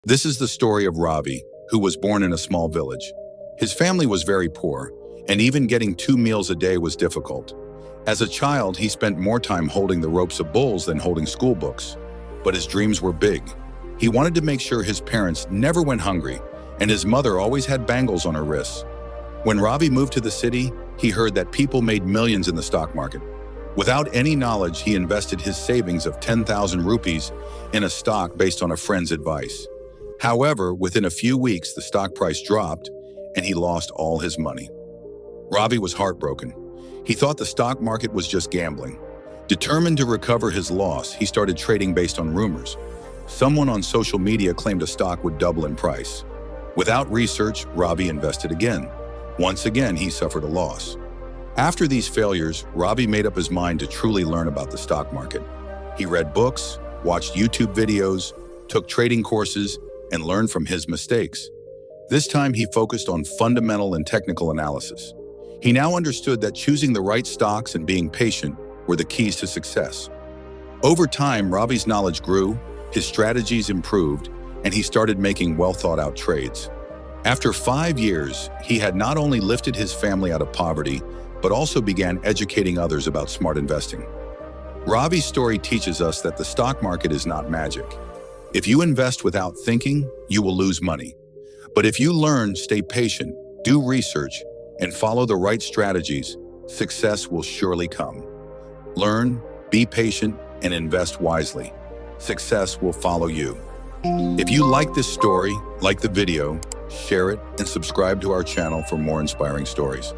This is the story of Ravi, who was born in a small village. His family was very poor, and even getting 2 meals a day was difficult. As a child, he spent more time holding the ropes of bulls than holding school books. But his dreams were big. He wanted to make sure his parents never went hungry, and his mother always had bangles on her wrists. When Ravi moved to the city, he heard that people made millions in the stock market. Without any knowledge, he invested his savings of 10,000 rupees in a stock based on a friend's advice. However, within a few weeks, the stock price dropped, and he lost all his money. Ravi was heartbroken. He thought the stock market was just gambling. Determined to recover his loss, he started trading based on rumors. Someone on social media claimed a stock would double in price. Without research, Ravi invested again. Once again, he suffered a loss. After these failures, Ravi made up his mind to truly learn about the stock market. He read books, watched YouTube videos, took trading courses, and learned from his mistakes. This time, he focused on fundamental and technical analysis. He now understood that choosing the right stocks and being patient were the keys to success. Over time, Ravi's knowledge grew, his strategies improved, and he started making well-thought-out trades. After 5 years, he had not only lifted his family out of poverty, but also began educating others about smart investing. Ravi's story teaches us that the stock market is not magic. If you invest without thinking, you will lose money. But if you learn, stay patient, do research, and follow the right strategies, success will surely come. Learn, be patient, and invest wisely. Success will follow you. If you like this story, like the video, share it, and subscribe to our channel for more inspiring stories.